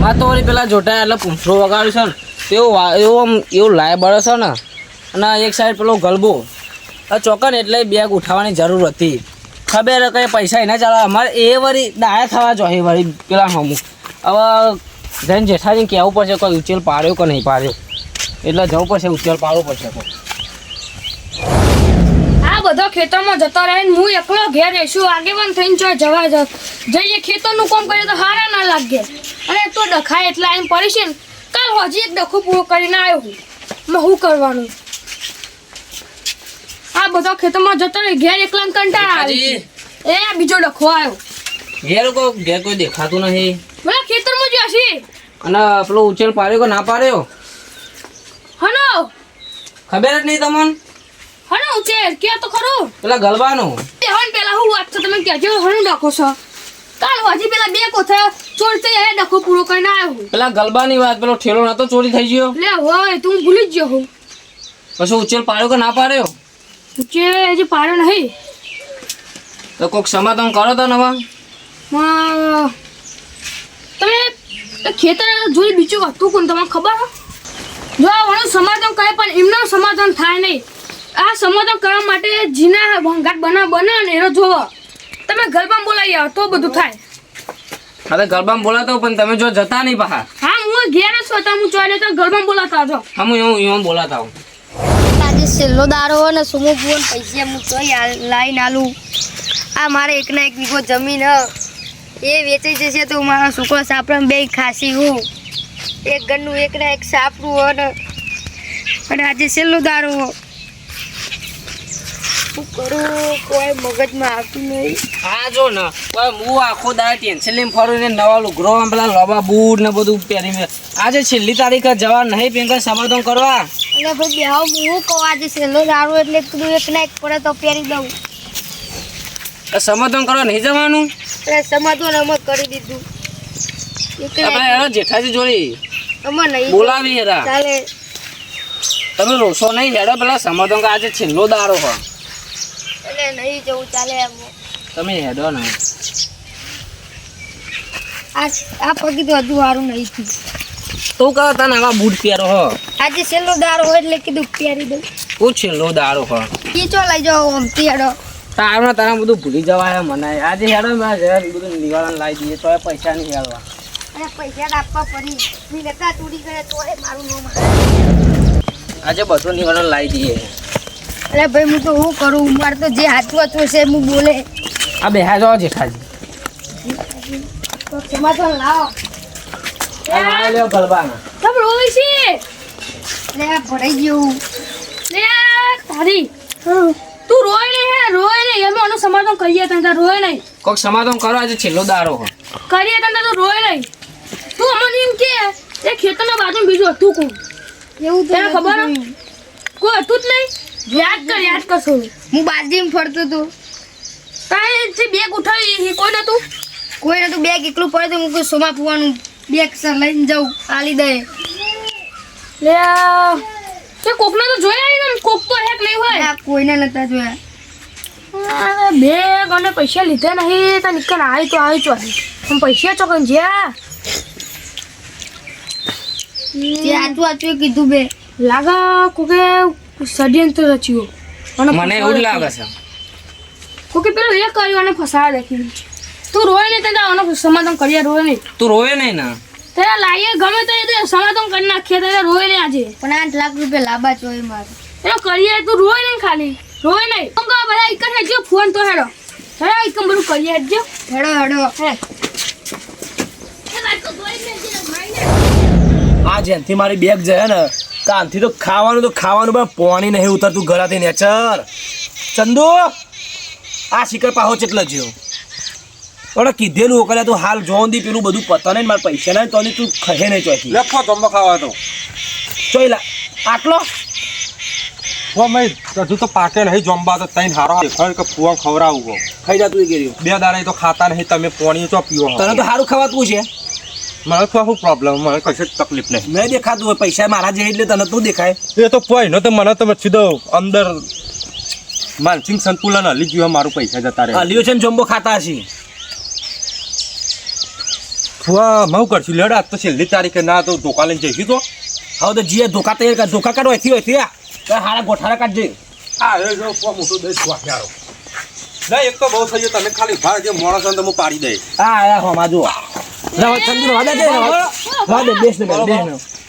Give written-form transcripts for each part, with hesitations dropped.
આ તો વળી પેલા જોટા એટલે પૂંછડો વગાડ્યું છે ને એવું લાય બળે છે ને અને એક સાઈડ પેલો ગલબો ચોકન એટલે બેગ ઉઠાવવાની જરૂર હતી. ખબર કંઈ પૈસા એના ચાલે અમારે એ વળી ડાયા થવા જોઈએ વળી પેલા હમું. હવે જઈને જેઠાજીને કહેવું પડશે કોઈ ઉચેલ પાડ્યો કે નહીં પાડ્યો એટલે જવું પડશે ઉચેલ પાડવું પડશે. આ બધો ખેતરમાં જતો રહે હું એકલો ઘેર રહીશું આગેવાન થઈને જવા જઈએ ખેતરનું કામ કરીએ તો હારા ના લાગે અને તો ડખાય એટલે આવીને પડીશ ને કાલ હજી એક ડખો પૂરો કરીને આવ્યો હું શું કરવાનું. આ બધો ખેતરમાં જતો રહે ઘેર એકલા કંટાળા આવી એ બીજો ડખો આવ્યો ઘેર કોઈ દેખાતું નહીં. બોલા ખેતરમાં જ હશે અને પેલો ઉચેલ પાડ્યો કે ના પાડ્યો હનો ખબર જ નહીં તમને. હનો ઉચેર કે તો ખરું પેલા ગલબાનું હન પેલા હું વાત છે તમે કહેજો હનો ડખો છો કાલ હજી પેલા બે કોથા ચોરતે એ ડખો પૂરો કરીને આવ્યો હું. પેલા ગલબાની વાત પેલો ઠેલો નતો ચોરી થઈ ગયો લે હોય તું ભૂલી જ ગયો હું. પછી ઉચેલ પાડ્યો કે ના પાડ્યો ઉચેર હજી પાડ્યો નહીં તો કોઈક સમાધાન કરો તો નવા. તમે ખેતર જોઈ બીજું હતું કોણ તમને ખબર જો આનું સમાધાન કરે પણ એમનું સમાધાન થાય નહીં. આ સમાધાન કરવા માટે જીના ભંગાટ બને ને એનો જોવો તમે ગરબામાં બોલાવી આવો તો બધું થાય. હા ગરબામાં બોલાતો પણ તમે જો જતા નહીં પાછા. હા હું ઘેર જ છું હું જોઈને તો ગરબામાં બોલાતા આવજો. હા હું એવું બોલાતા આવું. આજે છેલ્લો દારો હોય ને સુમો પૂન પૈસા હું તોય લાઈને આલું. આ મારે એકના એક વીઘો જમીન એ વેચાઈ જશે તો મારા છોકરો સાપડા બે ખાસી હું એક ઘરનું એકના એક સાપડું હોય ને અને આજે છેલ્લો દારો શું કરું કોઈ મગજમાં આવતું નહીં. હા જો ને હું આખો દાડો ટેન્શન લઈને ફરું ને નવા લુગરો પેલા લોબા બૂટ ને બધું પહેરીને આજે છેલ્લી તારીખે જવા નહીં પેંકા સમાધાન કરવા અને ભાઈ બેહાવ હું કહું આજે છેલ્લો દારો એટલે કીધું એકના એક પડે તો પહેરી દઉં. સમાધાન કરવા નહીં જવાનું એટલે સમાધાન અમે કરી દીધું જેઠાજી જોડી અમે નહીં બોલાવી હેરા ચાલે તમે રોસો નહીં હેડો પેલા સમાધાન આજે છેલ્લો દારો હો એટલે નહીં જવું ચાલે એમ તમે હેડો ને આ પગી તો હજુ સારું નહીં થયું. તું કહો તને આવા બૂટ પહેરો હો આજે છેલ્લો દારો હોય એટલે કીધું પહેરી દઉં. હું છેલ્લો દારો હો એ ચો લઈ જાઓ આમથી હેડો તારમાં તારા બધું ભૂલી જવાય મને આજે હેડો બધું નિવારણ લાવી દઈએ તો પૈસા નહીં હેડવા અને પૈસા આપવા પડી મેં નતા ચોરી કરે તો મારું નામ આજે બધું નિવારણ લાવી દઈએ. અરે ભાઈ હું તો શું કરું મારે તો જે હાથું હતું છે હું બોલે આ બેહા જાઓ જેઠાજી તો સમાધાન લાવો. લ્યો ગલબાના તમે રોઈ છે એટલે આ ભરાઈ ગયું લે તારી તું રોય નહીં અમે આનું સમાધાન કરીએ તને રોય નહીં કોઈક સમાધાન કરો આજે છેલ્લો દારો હો કરીએ તને તો રોય નહીં તું અમને એમ કે એ ખેતરના બાજુ બીજું હતું કોણ એવું તો તને ખબર નથી. કોઈ હતું જ નહીં યાદ કરશો હું બાજરીમાં ફરતો હતો તારે જે બેગ ઉઠાવી કોઈ નતું કોઈ નતું બેગ એકલું પડે તો હું કોઈ સોમા ફુવાનું બેગ સર લઈને જાઉં આલી દે લે તે કોકને તો જોયા ને કોક તો હેક નહીં હોય ના કોઈને નતા જોયા. બેગ અને પૈસા લીધા નહીં તો નિકન આવી તો પણ પૈસા ચોકન જ્યાં જે આચું કીધું બે લાગા કોકે ષડયંત્ર રચ્યું મને એવું જ લાગે છે કોકે પેલું એ કર્યું અને ફસાવા દેખી તું રોય નહીં તને આનો સમાધાન કરીએ રોય નહીં તું રોવે નહીં ને તારા લાઈએ ગમે તો એ સમાધાન કરી નાખીએ તારે રોય નહીં આજે પણ 8 લાખ રૂપિયા લાંબા ચોય મારે એ કરીએ તું રોય નહીં ખાલી રોય નહીં બધા એક હેડજો ફોન તો હેડો એક બધું કરીએ હેડજો હેડો હેડો હે આ જેનથી મારી બેગ જાય ને કાનથી તો ખાવાનું પણ પાણી નહીં ઉતરતું ઘરાથી નેચર ચંદુ આ શિખર પાહો ચેટલો જ્યો પણ કીધેલું ઓકલ્યા તું હાલ જોન દી પેલું બધું પતા નહીં મારા પૈસા નહીં તો તું ખહે નહીં ચોથી લખો જમવા ખાવા તો ચોઈલા આટલો હો મેં હજુ તો પાકે નહીં જમવા તો તઈને હારો દેખાય કે ફુવા ખવડાવું ખાઈ જા તું ગેર્યો બે દાડા તો ખાતા નહીં તમે પાણી તો પીવો તને તો સારું ખાવાતું છે મને તો શું પ્રોબ્લેમ મને કશી તકલીફ નહીં નહીં દેખાતું હોય પૈસા મારા જે એટલે તને તું દેખાય એ તો પોઈ ન તો મને તો સીધો અંદર માનસિક સંતુલન હલી ગયું મારું પૈસા જતા રહે હલ્યો છે ને જમ્બો ખાતા હશે ફુવા હું કરશું લેડ આજ તો છેલ્લી તારીખે ના તો ધોકા લઈને જઈશું તો હવે તો જીએ ધોકા તૈયાર કર ધોકા કાઢો હોય હારા ગોઠારા કાઢજે હા એ જો ફુવા મોટો દઈ વાગ્યારો ના એક તો બહુ થઈ ગયો તમે ખાલી ભાર જે મોણસ તો હું પાડી દઈ હા હોમાં જુઓ રવા ચંદુ વાદા દે વાદે બેસ ને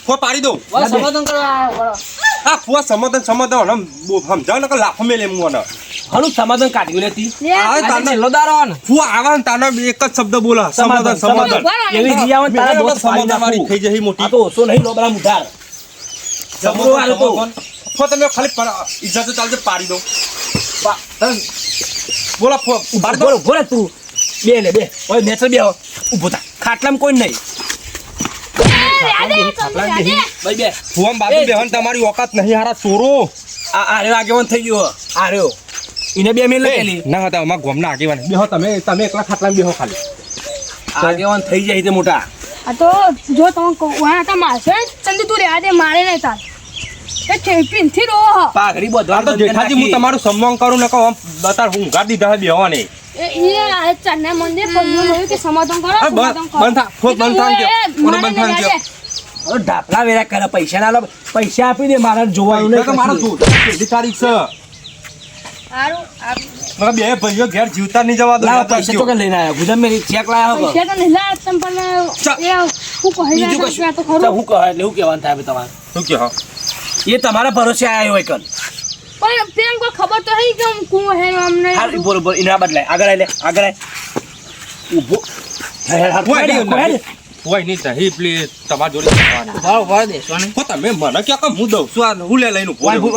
ફુવા પાડી દઉં સમાધાન કરવા આવ્યો. હા ફુવા સમાધાન હમ સમજાવ ને કે લાફો મેલે મને હનું સમાધાન કાઢ્યું લેતી હા આજે તાને છેલ્લો દારો આવે ને. ફુવા આવા ને તાને એક જ શબ્દ બોલા સમાધાન એવી રિયાવન તારા દોત ફાડી સમાધાન મારી નાખું થઈ જઈ મોટી આ તો ઓછો નહીં લોબરા મુઢાર જબરો આલો તો ફો તમે ખાલી ઇજ્જત ચાલજે પાડી દો બોલા ફો ઉભા બોલો બોલે તું બે લે બે ઓય નેચર બે ઊભો થા ખાટલામાં કોઈ નહીં ભાઈ બે ફુવામ બાજુ બેહન તમારી ઓકાત નહીં હારા ચોરો આ રહ્યો આગેવાન થઈ ગયો આ રહ્યો એને બે મેલ લખેલી ના હતા અમારા ગોમના આગેવાન બેહો તમે એકલા ખાટલામાં બેહો ખાલી આગેવાન થઈ જાય તે મોટા આ તો જો તમે વાહ તા મારશે ચંદુ તું રહ્યા દે મારે નહીં તાર એ ચેમ્પિયન થી રો પાઘડી આ તો જેઠાજી હું તમારું સન્માન કરું ને કહું બતાર હું ગાડી દીધા બેહો ને એ આ ચન્ના મંદિર પલ્લું નહીં કે સમાધાન કરો સમાધાન કરો બંધ થા ફોટ બંધ થા કે કોને બંધ થા કે હવે ઢાપલા વેરા કરે પૈસા ના લો પૈસા આપી દે મારા જોવાનું કે મારો નહીં તું પહેલી તારીખ છે સારું મારા બે ભાઈઓ ઘેર જીવતા નહીં જવા દો લાવ પૈસા ચોકે લઈને આવ્યા ગુજમ મેરી ચેક લાયા હો પૈસા તો નહીં લાવ તમ પણ એ હું કહી બીજું રહ્યા તો કશું ખરું હું કહે એટલે હું કહેવાનું થાય તમારે શું કે હા એ તમારા ભરોસે આયા હોય કન પણ પેન કોઈ ખબર તો હઈ કે હું કોણ હે અમને હાલ બોલ બોલ ઇના બદલાય આગળ આય લે આગળ આય ઊભો કોઈ નહીં નહીં પ્લીઝ તમારા જોડે જવાનું. ઉભા ઉભા દેશો ને. હો તમે મને ક્યાં કામ હું દઉં છું આ હું લે લઈને ઉભો ઓય રહ્યો.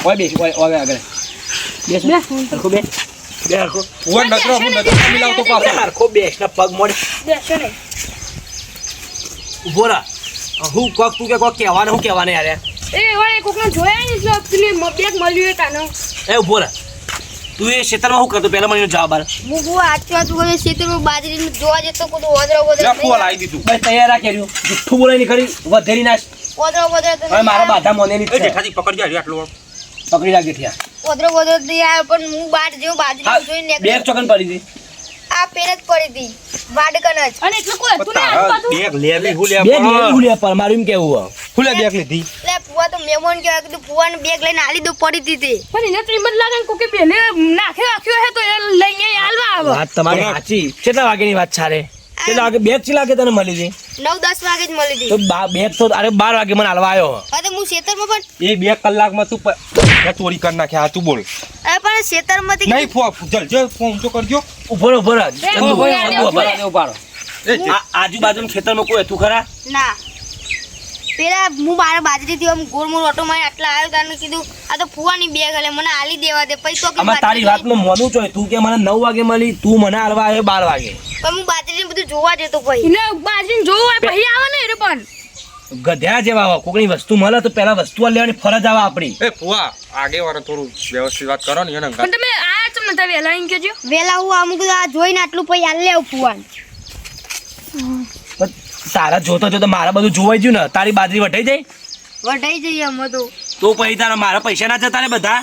ઓય બે ઓય આગળ બેસ બે. હરખો બે હરખો ઓય નજરો હું નજરો મિલાવતો પાછો. હરખો બેસ ના પગ મોડે બેસો નહીં ઊભો રહા હું કોક તું કે કોક કહેવાને હું કહેવાને યાર એ વાળે કોકને જોયા નહીં એટલે પેલી બેગ મળ્યું એ તાનો એ ઊભો રહા તું એ ક્ષેત્રમાં શું કરતો પહેલા મને જવાબ આલ હું બહુ આચવા તું કોઈ ખેતરમાં બાજરી જોવા જતો કોઈ લે ફુવા ઓદરા લાવી દીધું. બસ તૈયાર રાખ કર્યું જુઠ્ઠું બોલાય ની ખરી વધેરી નાશ હવે મારા બાધા મોને ની એ જેઠાજી પકડજો હારી આટલું. પકડી રાખ ગેઠિયા ઓદરો યાર પણ હું બાર જેવું બાજરી જોઈને બે ચોકન પડી હતી આ પેન જ પડી હતી વાડકન જ અને એટલે કોઈ હતું નહીં તારા આજુબાજુ બેગ લેવી હું લે બે ઉલ્યા પર મારું એમ કેવું હું લે બેગ લીધી. એટલે ફુવા તો મહેમાન કહેવાય કીધું ફુવાને બેગ લઈને આલી દો પડી હતી તે પણ એને તો એમ જ લાગે ને કોકે બેલે નાખે રાખ્યો હે તો એ લઈને હાલવા આવે વાત તમારી સાચી કેટલા વાગ્યાની વાત છારે કેટલા વાગે બેગ ચી લાગે તને મળી હતી 9-10 વાગે જ મળી હતી તો બેગ તો અરે 12 વાગે મને હાલવા આવ્યો અરે હું ખેતરમાં પણ એ 2 કલાકમાં તું ચોરી કરી નાખે આ તું બોલ અરે પણ ખેતરમાંથી નહીં ફુવા જલ્દી ફોન તો કરજો. ઉભો રહો ચંદુ ઉભો રહો, ઉભો રહો, ઉભો રહો. એ જે- આજુબાજુના ખેતરમાં કોઈ હતું ખરા ના પેલા હું મારા બાજરીથી આમ ગોળ મોળ ઓટો મારી આટલા આવ્યો તાને કીધું આ તો ફુવાની બેગ હલે મને આલી દેવા દે પછી તો કે આમાં તારી વાતમાં મોનું ચોય તું કે મને 9 વાગે મળી તું મને હાલવા આવ્યો 12 વાગે પણ હું બાજરી બધું જોવા જતો પછી એને બાજરીને જોવું હોય પછી આવે ને એ પણ ગધ્યા જેવા હોય કોકની વસ્તુ મળે તો પહેલા વસ્તુ લેવાની ફરજ આવે આપણી એ ફુવા આગે વાળા થોડું વ્યવસ્થિત વાત કરો ને એને પણ તમે આ ચમ નતા વેલા એમ કેજો વેલા હું અમુક આ જોઈને આટલું પછી આલી લેવું ફુવાન પણ તારા જોતો જોતો મારા બધું જોવાઈ ગયું ને તારી બાજરી વઢાઈ જાય વઢાઈ જઈએ અમે તો પછી તારા મારા પૈસા ના જતા ને બધા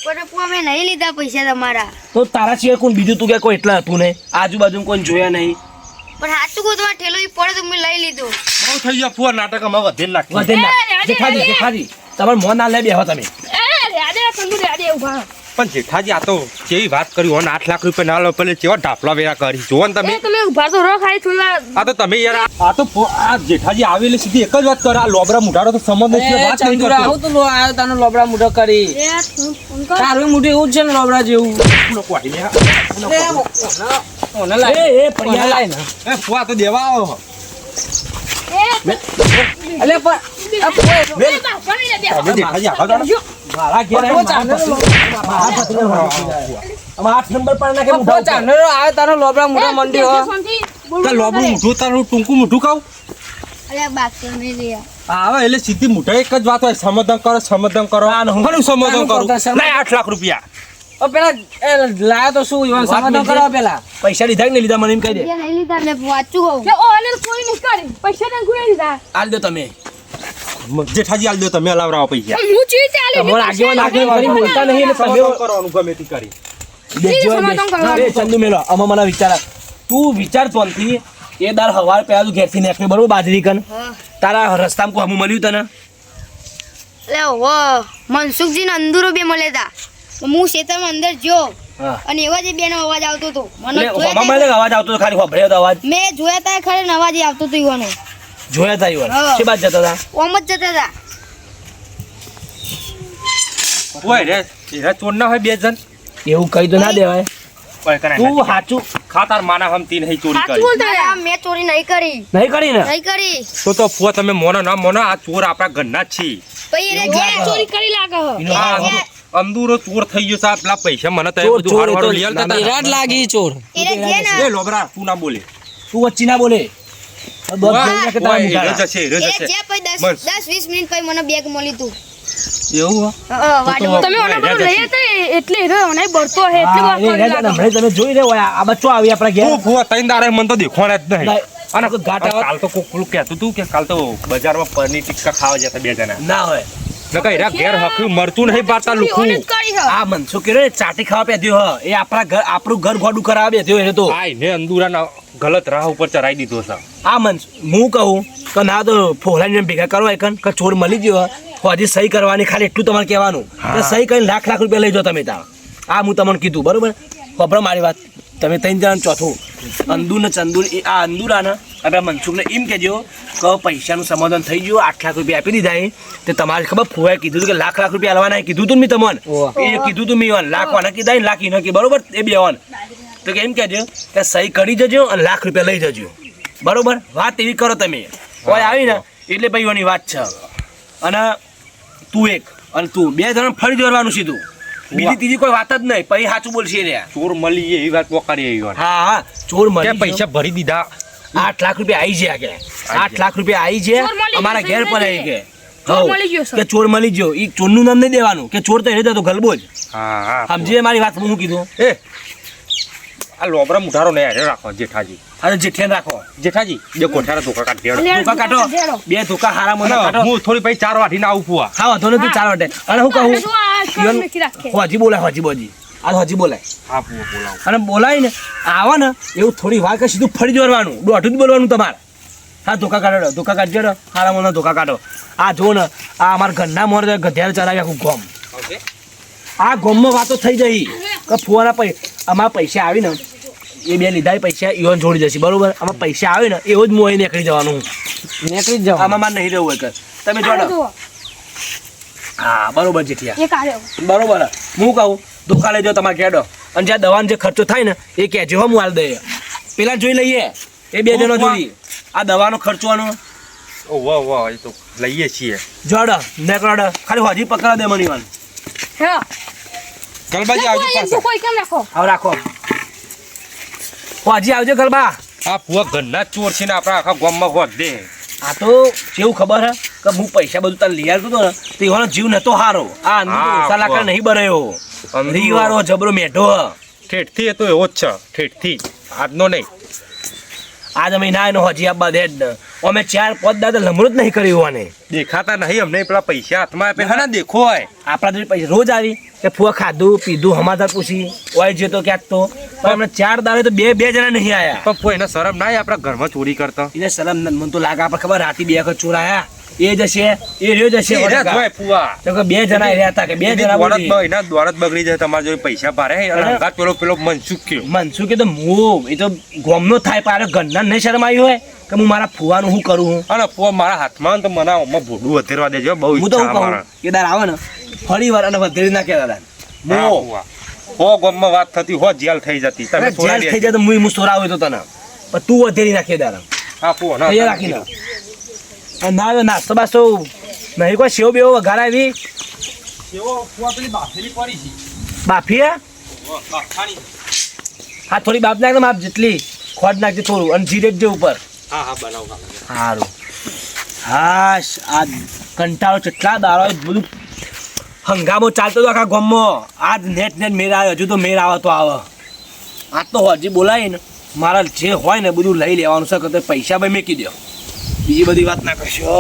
પણ ફુવા મેં નહીં લીધા પૈસા તમારા તો તારા સિવાય કોણ બીજું તું કે કોઈ એટલા હતું નહીં આજુબાજુ કોઈ જોયા નહીં પણ સાચું કહું તમારે ઠેલો ઈ પડે તો મેં લઈ લીધો બહુ થઈ ગયા ફુવા નાટક અમે વધેલ નાખી. વધે ના જેઠાજી તમારે મોં ના લે બેહો તમે એ રાડે ચંદુ રાડે ઉભા પણ જેઠાજી આ તો કેવી વાત કરી હોને 8 લાખ રૂપિયા ના લો પેલે કેવા ઢાફલા વેરા કરી જોવો ને તમે એ તમે ઉભા તો રહો ખાઈ થોડી વાર આ તો તમે યાર આ તો આ જેઠાજી આવેલી સીધી એક જ વાત કરે આ લોબરા મુઢારો તો સંબંધ છે વાત નહીં ચંદુરા કરતો આવું તો આવ્યો તને લોબડા મોઢો કરી એ ફોન કર તારું મોઢું એવું જ છે ને લોબડા જેવું લોકો આવીને ઓને લાય એ પડિયા લાય ને એ ફુવા તો દેવા આવો અલે પણ આ કોઈ તમે જેઠાજી આગળ આવો. મારા ઘેર આવીને મારા પતિને આમાં 8 નંબર પર નાખે ઉભો ચાંદરો આવે તારો લોબડા મોઢો મંડી હો તાર લોબરું મૂઠું તારું ટૂંકું મૂઠું ખાવ અરે બાકી નહીં રહ્યા આવે એટલે સીધી મૂઠા એક જ વાત હોય સમાધાન કરો સમાધાન કરો ઘણું સમાધાન કરું નહીં 8 લાખ રૂપિયા ઓ પેલા એ લાયો તો શું ઈવન સમાધાન કરવા પેલા પૈસા લીધા કે નહીં લીધા મને એમ કહી દે પૈસા નહીં લીધા મેં વાંચું કહું કે ઓને કોઈ નહીં કરી પૈસા ને ગુએ દીધા આલ દો તમે જેઠાજી આલ દો તમે લાવરાવો પૈસા હું ચીજ ચાલે તમારા આગેવાન આગેવાન કરી બોલતા નહીં એટલે તમે સમાધાન કરવાનું ગમે તે કરી બેસજો, સમાધાન બેસ. કરવાનું. એ ચંદુ મેલો આમાં મને વિચાર આપ. તું વિચાર તોનથી એ દાર હવાર પહેલા તું ઘેરથી નીકળી બરોબર બાજરી કન હા તારા રસ્તામાં કોઈ હમું મળ્યું તને એટલે હો મનસુખજી ને અંદુરો બે મળ્યા હતા હું ખેતરમાં અંદર ગયો હા અને એવા જ બેનો અવાજ આવતો હતો મને એટલે જોયા હવામાં એટલે અવાજ આવતો હતો, ખાલી ખભળ્યો હતો અવાજ મેં જોયા તા ખરે ને અવાજ આવતો હતો ઈવાનો જોયા તા ઈવન હા. શી બાદ જતા હતા ઓમ જ જતા હતા ઓય રે એરા ચોર ના હોય બે જણ એવું કહી તો ના દેવાય ઓય કરાય તું સાચું ખાતાર માના હમતી નહીં ચોરી સાચું કરી બોલતા અરે આ મેં ચોરી નહીં કરી નહીં કરી ને નહીં કરી તો ફુવા તમે મોનો ના મોનો આ ચોર આપણા ઘરના જ છીએ પછી એને એવું જે લાગે. ચોરી કરી લાગે હે. એનો આ હા, અંદુરો ચોર થઈ ગયો સાહેબ પેલા પૈસા મને તો ચોર, બધું ચોર એ હારું તો લઈ આલતા હતા. વિરાટ લાગી ચોર એને જે ને એ લોબરા તું ના બોલે તું વચ્ચે ના બોલે દોત ઓય, જોઈને કે તારા ઓય, મુઢાળા. એ જશે, એ એને જશે. જે પછી બસ. 10-20 મિનિટ પછી મને બેગ મળ્યું તું એવું વાડમાં. તમે ઓના બધું લઈ હતા એટલે હીરો નહીં બળતો હે એટલે હા, વાત એ રહ્યા હતા ને, હમણાં તમે જોઈ રહ્યા હોય, આ બચ્ચો આવી આપણા ઘેર તું ફુવા તૈન દાડે મને તો દેખવાના જ નહીં ના, અને તો ઘાટ આવે. કાલ તો કોક પેલું કહેતું તું કે કાલ તો બજારમાં પનીર ટિક્કા ખાવા જતા બે જણા ના હોય નકર એરા ઘેર હક્યું મરતું નહીં પાડતા ચોરી લુખું ઓને જ કરી હે. આ મનસુખ કર્યો ને ચાટી ખાવા બેઠ્યો હ એ આપણા ઘર આપણું ઘર ગોડું કરાવવા બેઠ્યો એને તો આય ને અંદુરાના ગલત રાહ ઉપર ચડાઈ દીધો છે આ હું કહું કે ના તો ફોલાઈને ભેગા કરવા એકન કે ચોર મળી ગયો હોય, હજી સહી કરવાની ખાલી એટલું તમારે કહેવાનું કે સહી કરીને લાખ લાખ રૂપિયા લઈ જાઓ તમે ત્યાં આ હું તમને કીધું બરોબર ખબર મારી વાત તમે ત્રણ જણ ચોથું અંદુર ને ચંદુર એ આ અંદુરા ને આપણા મનસુખને એમ કહેજો કે પૈસાનું સમાધાન થઈ ગયું 8 લાખ રૂપિયા આપી દીધા એ તે તમારે ખબર ફોવાએ કીધું હતું કે લાખ લાખ રૂપિયા હલવાના કીધું હતું ને મેં તમને ઓહ. એ કીધું હતું મેં લાખ વાના કીધા ને લાખ ઈને કી બરોબર એ બે વન તો કે એમ કહેજો કે સહી કરી જજો અને લાખ રૂપિયા લઈ જજો બરોબર વાત એવી કરો તમે કોઈ આવી ને એટલે ભાઈ એની વાત છે અને તું એક અને તું બે જણ ફરી જોડવાનું સીધું બીજી ત્રીજી કોઈ વાત જ નહીં પછી સાચું બોલશે રે ચોર મળી એવી વાત વકારી એવી વાત હા હા ચોર કે મળી પૈસા ભરી દીધા 8 લાખ રૂપિયા આવી ગયા કે 8 લાખ રૂપિયા આવી છે ચોર મળી અમારા ગયો, ઘેર પર આવી કે ચોર હઉ, મળી ગયો, સર. કે ચોર મળી ગયો એ ચોરનું નામ નહીં દેવાનું કે ચોર તો એને તો ગલબો જ હા હા સમજીએ મારી વાત હું કીધું એ આ લોબરા મુઢારો ને હારે રાખો જેઠાજી હવે જેઠિયાને રાખો જેઠાજી બે કોઠારા ધોકા કાઢી દેડો. અને ધોકા કાઢો જેડો. બે ધોકા હારા મને અને કાઢો હું થોડી પછી 4 વાઢીને આવું ફુવા હા વાંધો નથી ચાલો વાટે અને હું કહું જો આ કર નથી રાખે. હજી બોલાય હજી બોજી આ હજી બોલાય હા ફુવા બોલાવો અને બોલાય ને આવો ને એવું થોડી વાર કે સીધું ફરી જવાનું દોઢું જ બોલવાનું તમારે હા ધોકા કાઢો ધોકા કાઢજો હારા મને ધોકા કાઢો આ જો ને આ અમારા ઘરના મોર ગધેર ચલાવી આખું ગોમ આ ગોમમાં વાતો થઈ જઈ કે ફુવાના અમારા પૈસા આવી ને એ બે લીધા એ પૈસા ઈવન જોડી જશે બરોબર આમાં પૈસા આવે ને એવો જ મોય નીકળી જવાનું નીકળી જ જાવ આમાં મારે નહીં રહેવું હોય કે તમે આ જોડો જુઓ, હા બરોબર જેઠિયા એક આવ્યો. બરોબર હું કહું ધોકા લેજો તમારે કહેડો અને જ્યાં દવાનો જે ખર્ચો થાય ને એ કહેજો હો હું હાલ દઈએ પેલા જોઈ લઈએ એ બે જણો જોઈ આ દવાનો ખર્ચવાનો ઓ વાહ વાહ એ તો લઈએ છીએ જોડો નેકળો ખાલી હજી પકડા દે મની વાન હે. ગલબાજી આવજો કોઈ એમ તો પાછા કોઈ કેમ રાખો? હવે રાખો હજી આવજો ગરબા આ ફુવા ઘરના જ ચોર છે ને આપણા આખા ગામમાં હોત દે આ તો કેવું ખબર હે કે હું પૈસા બધું તારે લઈ આવતો હતો ને તો એવાનો જીવ નતો હારો આ અંદુ હા, ઓછા લાકડા વાહ. નહીં બરાયો અંદુ. રીવારો જબરો મેઢો હ. ઠેઠથી એ તો એવો જ છે ઠેઠથી આજનો નહીં આજ અમે ના એનો હજી આપવા દે જ ને અમે 4-5 દાદા લમણું જ નહીં કર્યું આને દેખાતા નહીં અમને પેલા પૈસા હાથમાં આપે હા ના દેખો હોય આપણા તો પૈસા રોજ આવી કે ફુવા ખાધું પીધું હમાદાર પૂછી ઓય જે તો ક્યાંક તો પણ હમણાં 4 દાડે તો બે જણા નહીં આયા પણ કોઈ એને શરમ ના આવે આપણા ઘરમાં ચોરી કરતા એને સલામ મને તો લાગે આપણે ખબર રાતી 2 વખત ચોરાયા એ જશે એ રહ્યો જશે એ રહ્યા જ હોય ફુવા તો કે 2 જણા રહ્યા હતા કે 2 જણા બોલી. એના દ્વારત બગડી જાય તમારે જો પૈસા ભારે અને અરે. અંગાત પેલો મનસુખ કયો મનસુખ કે તો હું એ તો ગોમનો થાય પારે ઘરના નહીં શરમ આવી હોય કે હું મારા ફુવાનું શું કરું હું અને ફુવા મારા હાથમાં તો મને આમાં ભોડું વધેરવા દેજો બહુ હું તો ઈચ્છા હું કહું અમારે. કે દાર આવે ને ફરી વાર અને વધેરી ના કહેતા હા, મો ફુવા. હો ગામમાં વાત થતી હો જેલ થઈ જતી તમે જેલ છોડાડી થઈ જાય તો હું સોરાવું તો તને પણ તું વધેરી નાખી દાર હા ફુવા ના તૈયાર રાખી દો અને ના હવે નાસ્તો બાસ્તો નહીં કોઈ સેવ બેવ વઘાર આવી એવો ફુવા પેલી બાફેલી પડી છે બાફી હે? બાફાની હા થોડી બાપ નાખ ને માપ જેટલી ખોટ નાખજે થોડું અને જીરે જે ઉપર હા હા બનાવો સારું હાશ આ કંટાળો કેટલા દાડો બધું હંગામો ચાલતો હતો આખા ગામમાં આજ નેટ મેર આવે હજુ તો મેર આવે તો આવે આજ તો હજી બોલાય ને મારા જે હોય ને બધું લઈ લેવાનું છે કે તે પૈસા ભાઈ મેકી દો બીજી બધી વાત ના કરશો